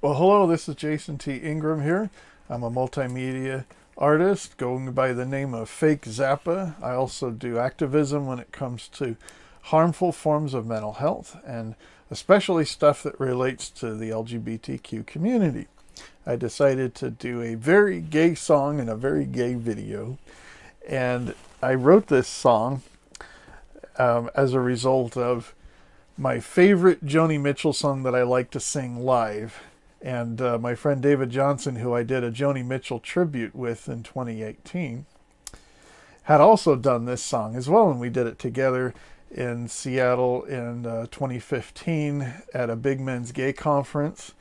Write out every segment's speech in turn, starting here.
Well, hello, this is Jason T. Ingram here. I'm a multimedia artist going by the name of Fake Zappa. I also do activism when it comes to harmful forms of mental health and especially stuff that relates to the LGBTQ community. I decided to do a very gay song and a very gay video, and I wrote this song as a result of my favorite Joni Mitchell song that I like to sing live. And my friend David Johnson, who I did a Joni Mitchell tribute with in 2018, had also done this song as well. And we did it together in Seattle in 2015 at a Big Men's Gay conference.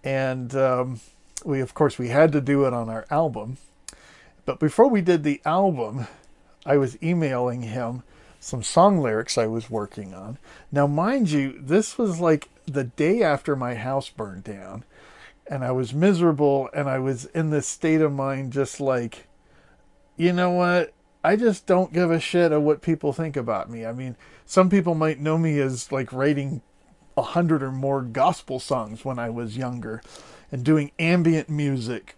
And of course, we had to do it on our album. But before we did the album, I was emailing him some song lyrics I was working on. Now, mind you, this was like the day after my house burned down, and I was miserable, and I was in this state of mind just like, you know what? I just don't give a shit of what people think about me. I mean, some people might know me as like writing 100 or more gospel songs when I was younger and doing ambient music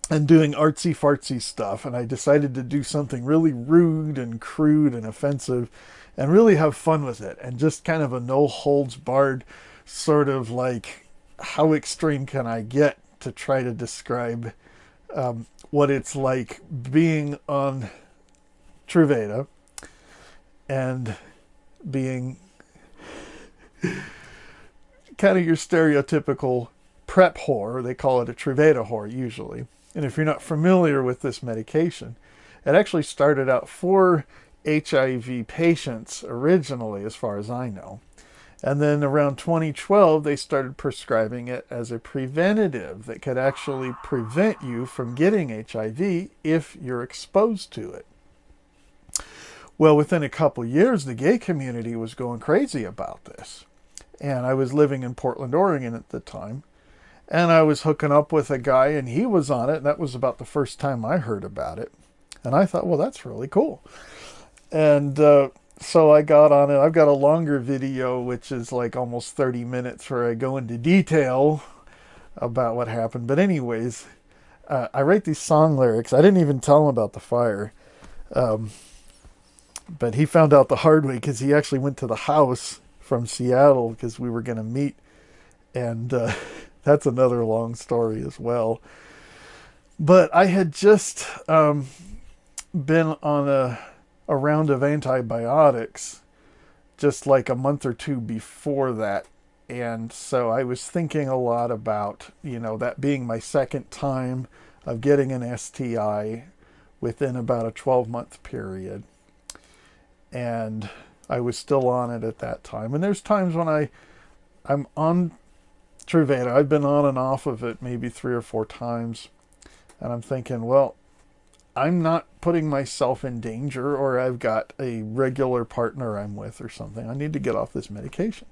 and doing artsy fartsy stuff, and I decided to do something really rude and crude and offensive and really have fun with it, and just kind of a no holds barred sort of like, how extreme can I get to try to describe what it's like being on Truvada and being kind of your stereotypical PrEP whore. They call it a truvadawhore usually. And if you're not familiar with this medication, it actually started out for HIV patients originally, as far as I know. And then around 2012, they started prescribing it as a preventative that could actually prevent you from getting HIV if you're exposed to it. Well, within a couple years, the gay community was going crazy about this. And I was living in Portland, Oregon at the time. And I was hooking up with a guy, and he was on it. And that was about the first time I heard about it. And I thought, well, that's really cool. And so I got on it. I've got a longer video, which is like almost 30 minutes, where I go into detail about what happened. But anyways, I write these song lyrics. I didn't even tell him about the fire. But he found out the hard way because he actually went to the house from Seattle because we were going to meet. And that's another long story as well. But I had just been on a round of antibiotics just like a month or two before that. And so I was thinking a lot about, that being my second time of getting an STI within about a 12-month period. And I was still on it at that time. And there's times when I'm on Truvada. I've been on and off of it maybe 3 or 4 times. And I'm thinking, well, I'm not putting myself in danger, or I've got a regular partner I'm with or something. I need to get off this medication.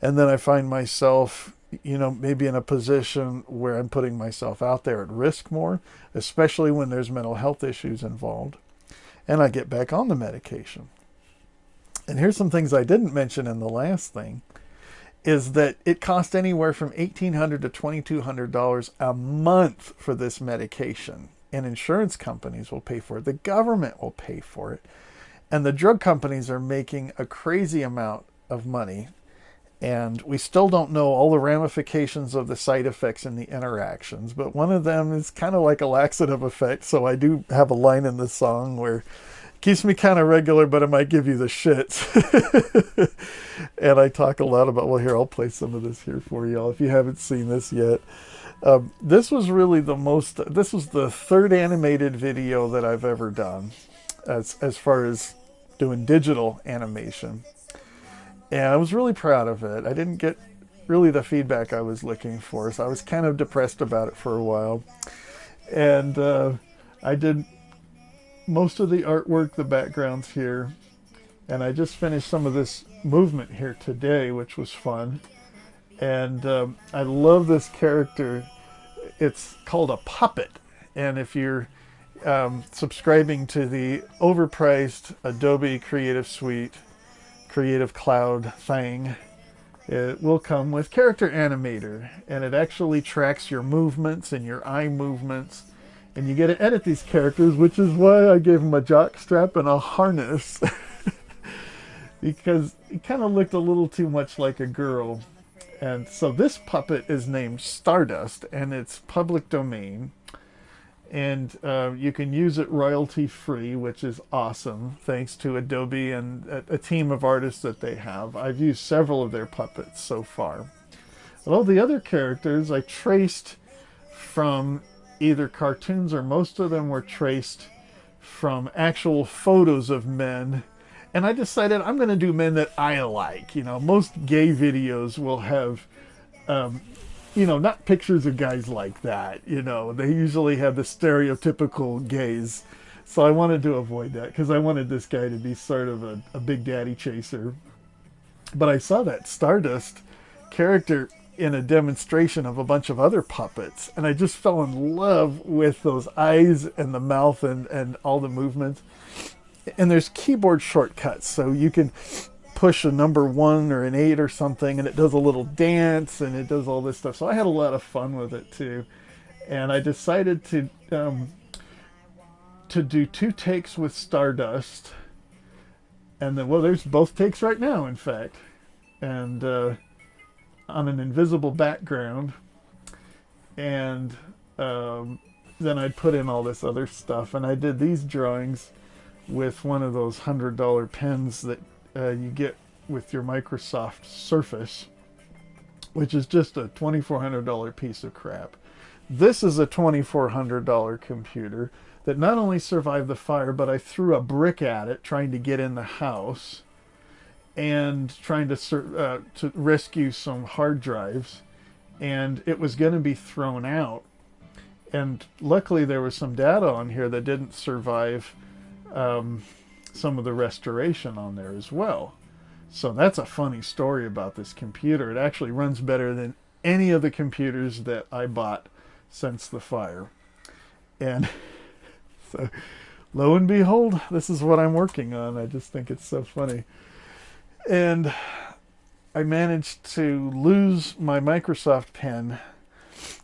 And then I find myself, maybe in a position where I'm putting myself out there at risk more, especially when there's mental health issues involved. And I get back on the medication. And here's some things I didn't mention in the last thing, is that it costs anywhere from $1,800 to $2,200 a month for this medication. And insurance companies will pay for it. The government will pay for it. And the drug companies are making a crazy amount of money. And we still don't know all the ramifications of the side effects and the interactions. But one of them is kind of like a laxative effect. So I do have a line in the song where it keeps me kind of regular, but it might give you the shits. And I talk a lot about, well, here, I'll play some of this here for y'all if you haven't seen this yet. This was really this was the third animated video that I've ever done as far as doing digital animation. And I was really proud of it. I didn't get really the feedback I was looking for, so I was kind of depressed about it for a while. And I did most of the artwork, the backgrounds here, and I just finished some of this movement here today, which was fun. And I love this character. It's called a puppet. And if you're subscribing to the overpriced Adobe Creative Suite, Creative Cloud thing, It will come with Character Animator, and it actually tracks your movements and your eye movements. And you get to edit these characters, which is why I gave him a jock strap and a harness. Because he kind of looked a little too much like a girl. And so this puppet is named Stardust, and it's public domain. And you can use it royalty free, which is awesome, thanks to Adobe and a team of artists that they have. I've used several of their puppets so far. But all the other characters I traced from either cartoons, or most of them were traced from actual photos of men. And I decided I'm going to do men that I like. You know, most gay videos will have not pictures of guys like that. They usually have the stereotypical gays. So I wanted to avoid that because I wanted this guy to be sort of a big daddy chaser. But I saw that Stardust character in a demonstration of a bunch of other puppets, and I just fell in love with those eyes and the mouth and all the movements. And there's keyboard shortcuts, so you can push a number 1 or an 8 or something, and it does a little dance and it does all this stuff. So I had a lot of fun with it too, and I decided to do 2 takes with Stardust, and then there's both takes right now, in fact, and on an invisible background, and then I'd put in all this other stuff, and I did these drawings with one of those $100 pens that you get with your Microsoft Surface, which is just a $2,400 piece of crap. This is a $2,400 computer that not only survived the fire, but I threw a brick at it trying to get in the house and trying to rescue some hard drives, and it was going to be thrown out. And luckily there was some data on here that didn't survive some of the restoration on there as well. So that's a funny story about this computer. It actually runs better than any of the computers that I bought since the fire. And so lo and behold, this is what I'm working on. I just think it's so funny. And I managed to lose my Microsoft pen,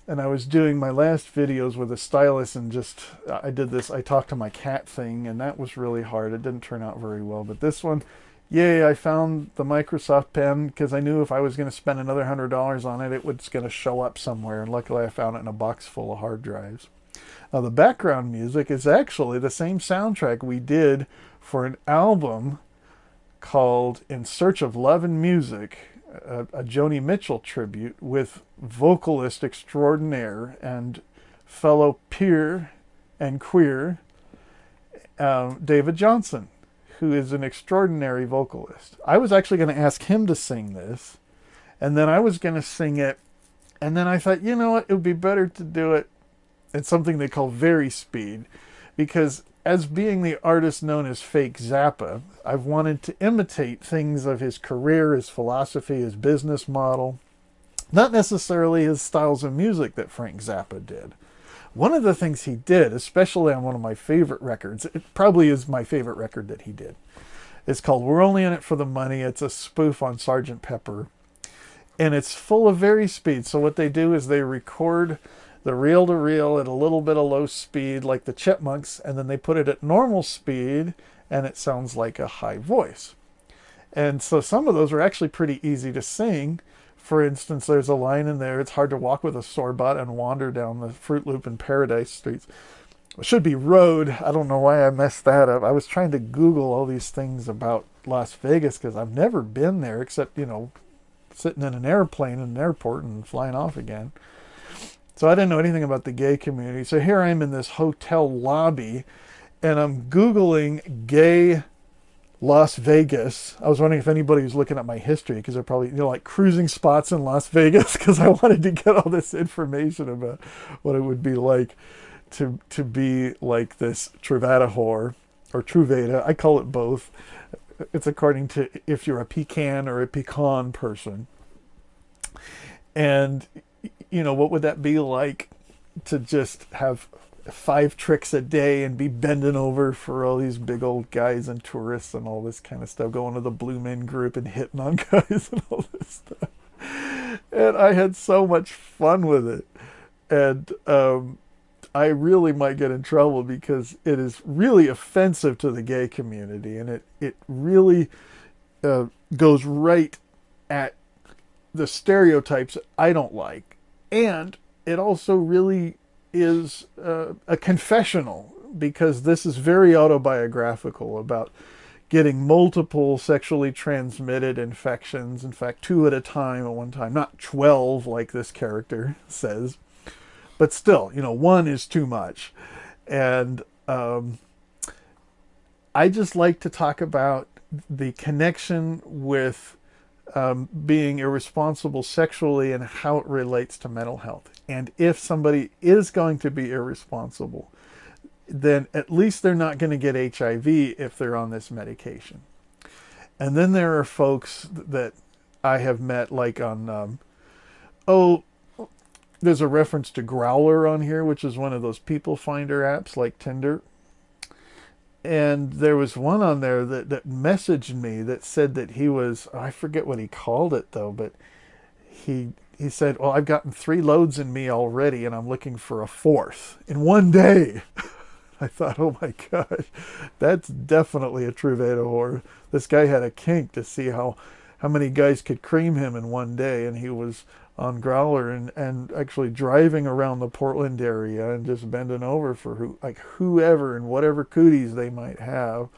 and I was doing my last videos with a stylus, and I talked to my cat thing, and that was really hard. It didn't turn out very well. But this one, yay, I found the Microsoft pen, because I knew if I was going to spend another $100 on it, it was going to show up somewhere. And luckily I found it in a box full of hard drives. Now the background music is actually the same soundtrack we did for an album called In Search of Love and Music, a Joni Mitchell tribute with vocalist extraordinaire and fellow peer and queer David Johnson, who is an extraordinary vocalist. I was actually going to ask him to sing this, and then I was going to sing it, and then I thought, you know what, it would be better to do it in something they call vari-speed, because as being the artist known as Fake Zappa, I've wanted to imitate things of his career, his philosophy, his business model, not necessarily his styles of music that Frank Zappa did. One of the things he did, especially on one of my favorite records, it probably is my favorite record that he did, it's called We're Only in It for the Money. It's a spoof on Sgt. Pepper, and it's full of vari-speed. So what they do is they record the reel-to-reel at a little bit of low speed like the Chipmunks, and then they put it at normal speed, and it sounds like a high voice. And so some of those are actually pretty easy to sing. For instance, there's a line in there, it's hard to walk with a sore butt and wander down the Fruit Loop in Paradise Streets. It should be road. I don't know why I messed that up. I was trying to Google all these things about Las Vegas because I've never been there except, sitting in an airplane in an airport and flying off again. So I didn't know anything about the gay community. So here I am in this hotel lobby, and I'm Googling gay Las Vegas. I was wondering if anybody was looking at my history, because they're probably, like cruising spots in Las Vegas, because I wanted to get all this information about what it would be like to be like this truvadawhore, or truvada. I call it both. It's according to if you're a pecan or a pecan person. And what would that be like to just have 5 tricks a day and be bending over for all these big old guys and tourists and all this kind of stuff, going to the Blue Men Group and hitting on guys and all this stuff. And I had so much fun with it. And I really might get in trouble because it is really offensive to the gay community, and it really uh, goes right at the stereotypes I don't like, and it also really is a confessional because this is very autobiographical about getting multiple sexually transmitted infections. In fact, two at a time at one time, not 12 like this character says, but still, one is too much. And I just like to talk about the connection with being irresponsible sexually and how it relates to mental health. And if somebody is going to be irresponsible, then at least they're not going to get HIV if they're on this medication. And then there are folks that I have met, like on, oh, there's a reference to Growler on here, which is one of those people finder apps like Tinder. And there was one on there that messaged me that said that he was, I forget what he called it though, but he said, well, I've gotten 3 loads in me already and I'm looking for a 4th in one day. I thought, oh my gosh, that's definitely a truvadawhore. This guy had a kink to see how many guys could cream him in one day, and he was on Growler and actually driving around the Portland area and just bending over for whoever and whatever cooties they might have.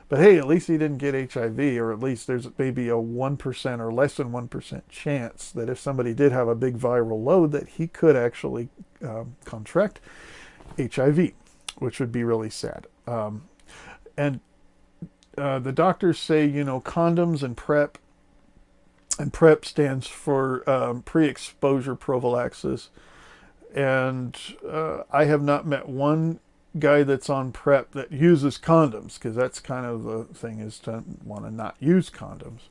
But hey, at least he didn't get HIV, or at least there's maybe a 1% or less than 1% chance that if somebody did have a big viral load that he could actually contract HIV, which would be really sad. And the doctors say, condoms and PrEP, and PrEP stands for pre-exposure prophylaxis. And I have not met one guy that's on PrEP that uses condoms, because that's kind of the thing, is to want to not use condoms.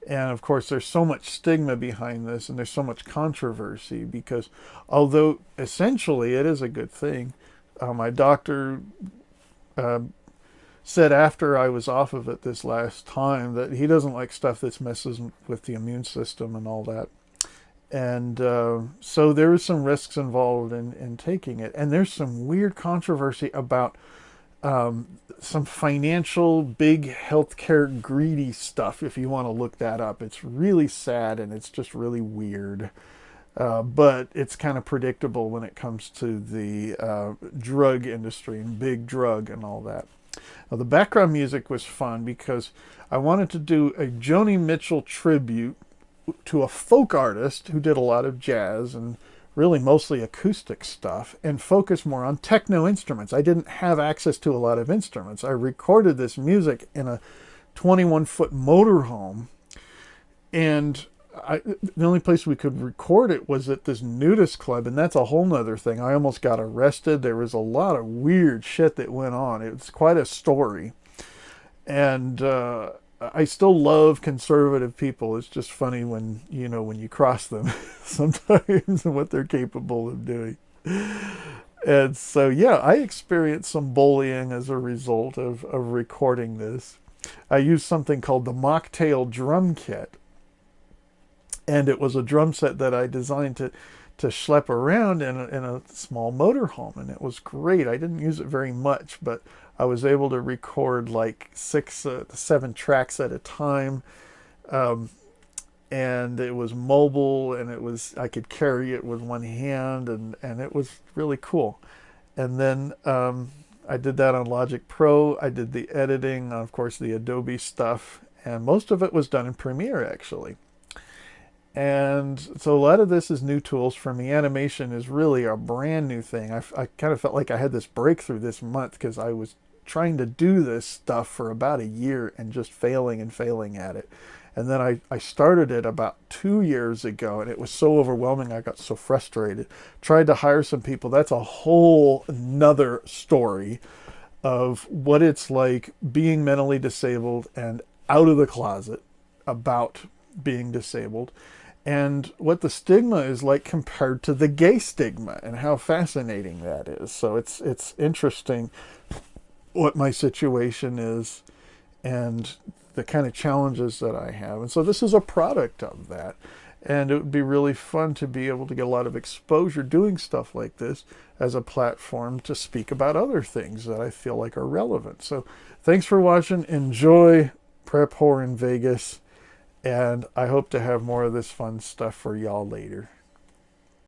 And of course, there's so much stigma behind this, and there's so much controversy because although essentially it is a good thing, my doctor said after I was off of it this last time that he doesn't like stuff that messes with the immune system and all that. And so there was some risks involved in taking it. And there's some weird controversy about some financial, big healthcare greedy stuff, if you want to look that up. It's really sad and it's just really weird. But it's kind of predictable when it comes to the drug industry and big drug and all that. Now, the background music was fun because I wanted to do a Joni Mitchell tribute to a folk artist who did a lot of jazz and really mostly acoustic stuff and focus more on techno instruments. I didn't have access to a lot of instruments. I recorded this music in a 21-foot motorhome, and the only place we could record it was at this nudist club, and that's a whole nother thing. I almost got arrested. There was a lot of weird shit that went on. It was quite a story. And I still love conservative people. It's just funny when you cross them sometimes and what they're capable of doing. And so, yeah, I experienced some bullying as a result of recording this. I used something called the Mocktail Drum Kit. And it was a drum set that I designed to schlep around in a small motorhome. And it was great. I didn't use it very much, but I was able to record like 6 to 7 tracks at a time. And it was mobile, and I could carry it with one hand, and it was really cool. And then I did that on Logic Pro. I did the editing, of course, the Adobe stuff. And most of it was done in Premiere, actually. And so a lot of this is new tools for me. Animation is really a brand new thing. I kind of felt like I had this breakthrough this month because I was trying to do this stuff for about a year and just failing and failing at it. And then I started it about 2 years ago, and it was so overwhelming. I got so frustrated. Tried to hire some people. That's a whole nother story of what it's like being mentally disabled and out of the closet about being disabled, and what the stigma is like compared to the gay stigma, and how fascinating that is. So it's interesting what my situation is and the kind of challenges that I have. And so this is a product of that. And it would be really fun to be able to get a lot of exposure doing stuff like this as a platform to speak about other things that I feel like are relevant. So thanks for watching. Enjoy Prep Whore in Vegas. And I hope to have more of this fun stuff for y'all later.